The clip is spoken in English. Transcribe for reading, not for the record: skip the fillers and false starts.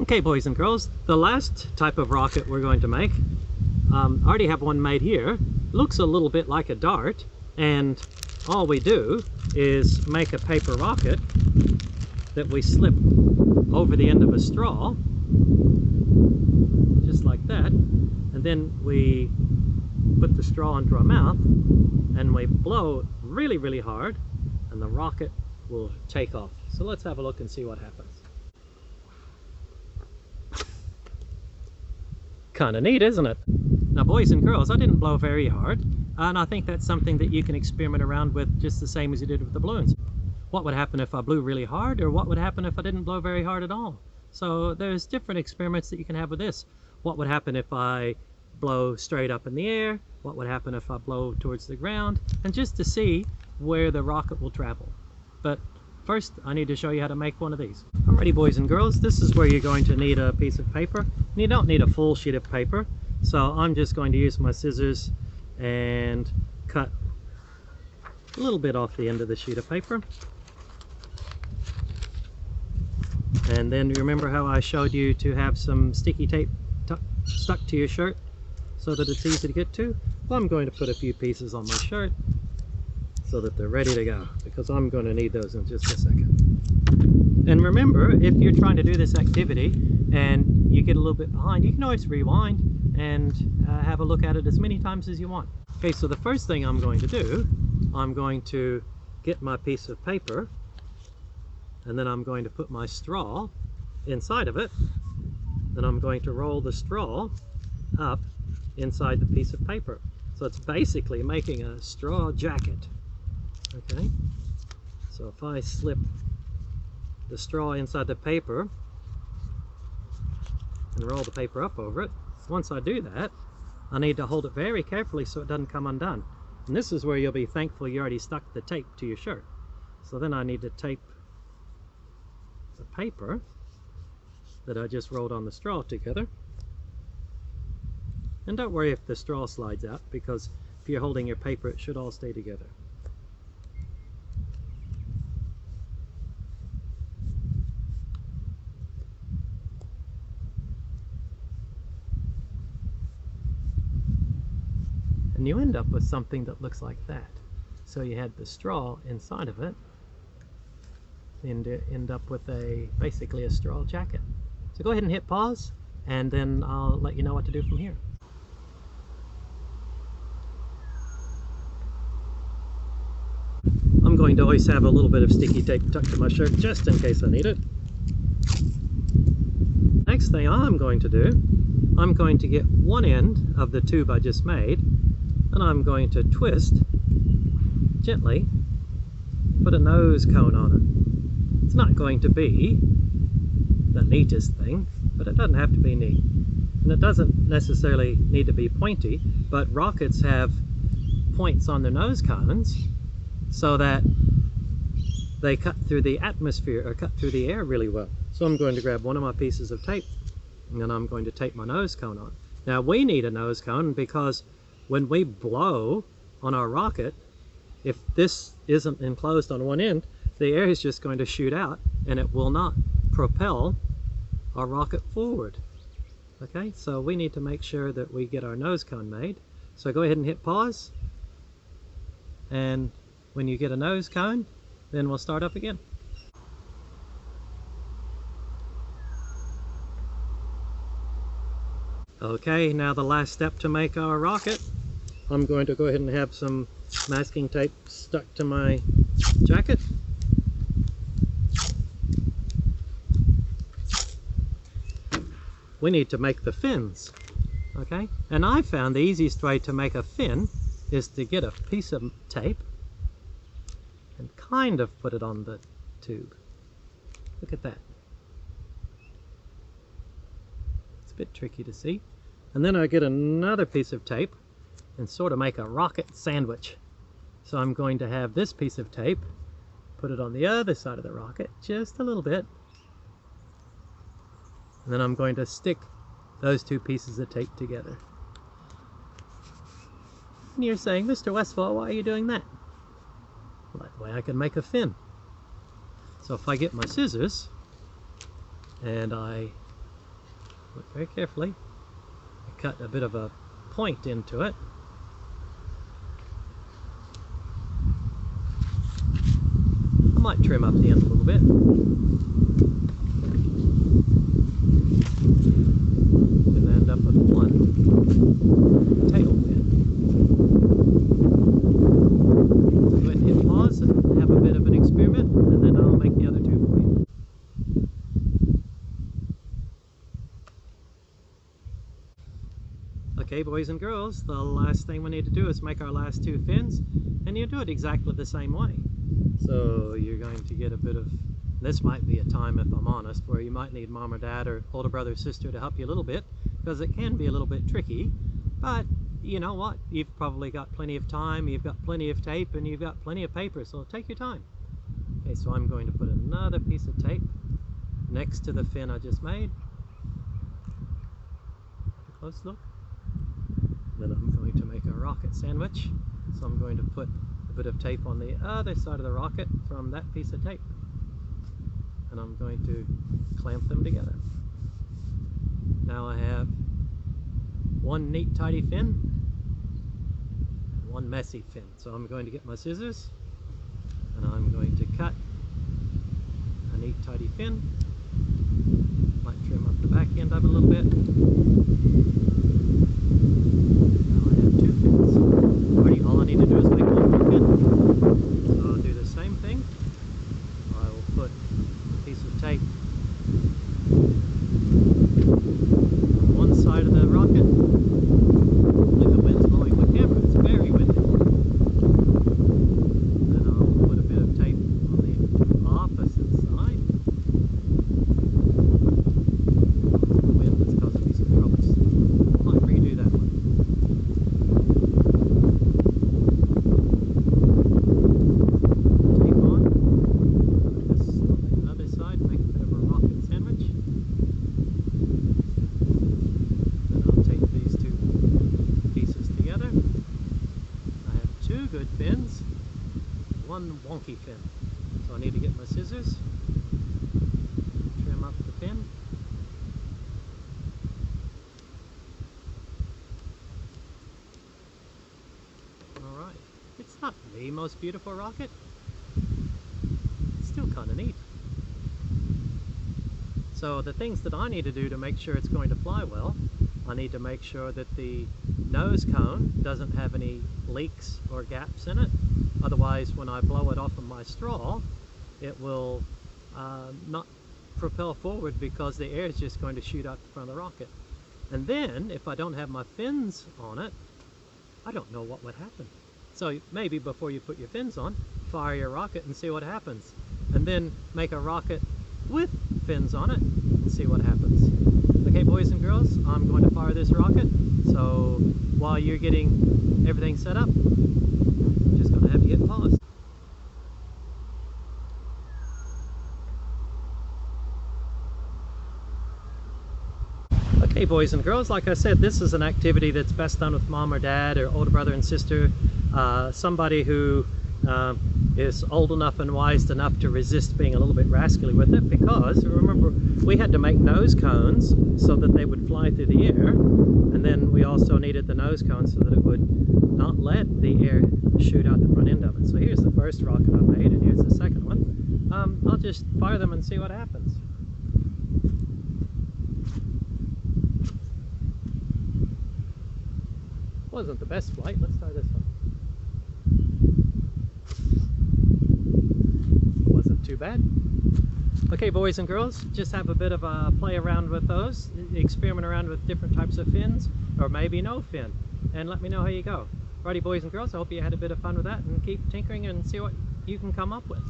Okay, boys and girls, the last type of rocket we're going to make, I already have one made here. Looks a little bit like a dart, and all we do is make a paper rocket that we slip over the end of a straw, just like that, and then we put the straw into our mouth and we blow really, really hard, and the rocket will take off. So let's have a look and see what happens. Kind of neat, isn't it? Now, boys and girls, I didn't blow very hard, and I think that's something that you can experiment around with just the same as you did with the balloons. What would happen if I blew really hard, or what would happen if I didn't blow very hard at all? So there's different experiments that you can have with this. What would happen if I blow straight up in the air? What would happen if I blow towards the ground? And just to see where the rocket will travel. But first, I need to show you how to make one of these. Alrighty, boys and girls, this is where you're going to need a piece of paper. And you don't need a full sheet of paper, so I'm just going to use my scissors and cut a little bit off the end of the sheet of paper. And then remember how I showed you to have some sticky tape stuck to your shirt so that it's easy to get to? Well, I'm going to put a few pieces on my shirt so that they're ready to go, because I'm going to need those in just a second. And remember, if you're trying to do this activity and you get a little bit behind, you can always rewind and have a look at it as many times as you want. Okay, so the first thing I'm going to do, I'm going to get my piece of paper, and then I'm going to put my straw inside of it. Then I'm going to roll the straw up inside the piece of paper. So it's basically making a straw jacket. Okay, so if I slip the straw inside the paper and roll the paper up over it, once I do that, I need to hold it very carefully so it doesn't come undone. And this is where you'll be thankful you already stuck the tape to your shirt. So then I need to tape the paper that I just rolled on the straw together. And don't worry if the straw slides out, because if you're holding your paper, it should all stay together. And you end up with something that looks like that. So you had the straw inside of it, and end up with basically a straw jacket. So go ahead and hit pause, and then I'll let you know what to do from here. I'm going to always have a little bit of sticky tape tucked to my shirt just in case I need it. Next thing I'm going to do, I'm going to get one end of the tube I just made, and I'm going to twist gently, put a nose cone on it. It's not going to be the neatest thing, but it doesn't have to be neat. And it doesn't necessarily need to be pointy, but rockets have points on their nose cones so that they cut through the atmosphere, or cut through the air really well. So I'm going to grab one of my pieces of tape, and then I'm going to tape my nose cone on. Now we need a nose cone because when we blow on our rocket, if this isn't enclosed on one end, the air is just going to shoot out and it will not propel our rocket forward. Okay, so we need to make sure that we get our nose cone made. So go ahead and hit pause, and when you get a nose cone, then we'll start up again. Okay, now the last step to make our rocket. I'm going to go ahead and have some masking tape stuck to my jacket. We need to make the fins, okay? And I found the easiest way to make a fin is to get a piece of tape and kind of put it on the tube. Look at that. It's a bit tricky to see. And then I get another piece of tape and sort of make a rocket sandwich. So I'm going to have this piece of tape, put it on the other side of the rocket, just a little bit. And then I'm going to stick those two pieces of tape together. And you're saying, Mr. Westfall, why are you doing that? Well, that way I can make a fin. So if I get my scissors and I Look very carefully. I cut a bit of a point into it. I might trim up the end a little bit. And end up with one tail fin. So go ahead and hit pause and have a bit of an experiment, and then I'll make the other two for you. Okay, boys and girls, the last thing we need to do is make our last two fins, and you do it exactly the same way. So you're going to get a bit of, this might be a time, if I'm honest, where you might need mom or dad or older brother or sister to help you a little bit, because it can be a little bit tricky, but you know what, you've probably got plenty of time, you've got plenty of tape, and you've got plenty of paper, so take your time. Okay, so I'm going to put another piece of tape next to the fin I just made. A close look. Then I'm going to make a rocket sandwich, so I'm going to put a bit of tape on the other side of the rocket from that piece of tape, and I'm going to clamp them together. Now I have one neat tidy fin and one messy fin, so I'm going to get my scissors and I'm going to cut a neat tidy fin. Might trim up the back end of it a little bit. All I need to do is make one more fin. So I'll do the same thing. I will put a piece of tape on one side of the rocket. Look, the wind's blowing my camera, it's very windy. Then I'll put a bit of tape on the opposite side. The wind is causing me some troubles. I might redo that one. Good fins, one wonky fin. So I need to get my scissors, trim up the fin. Alright, it's not the most beautiful rocket, it's still kind of neat. So the things that I need to do to make sure it's going to fly well, I need to make sure that the nose cone doesn't have any leaks or gaps in it. Otherwise, when I blow it off of my straw, it will not propel forward because the air is just going to shoot out the front of the rocket. And then, if I don't have my fins on it, I don't know what would happen. So maybe before you put your fins on, fire your rocket and see what happens. And then make a rocket with fins on it and see what happens. Okay, boys and girls, I'm going to fire this rocket, so while you're getting everything set up, I'm just going to have to hit pause. Okay, boys and girls, like I said, this is an activity that's best done with mom or dad or older brother and sister, somebody who is old enough and wise enough to resist being a little bit rascally with it, because remember, we had to make nose cones so that they would fly through the air, and then we also needed the nose cone so that it would not let the air shoot out the front end of it. So here's the first rocket I made, and here's the second one. I'll just fire them and see what happens. Wasn't the best flight. Let's try this one. Wasn't too bad. Okay, boys and girls, just have a bit of a play around with those, experiment around with different types of fins, or maybe no fin, and let me know how you go. Alrighty, boys and girls, I hope you had a bit of fun with that, and keep tinkering and see what you can come up with.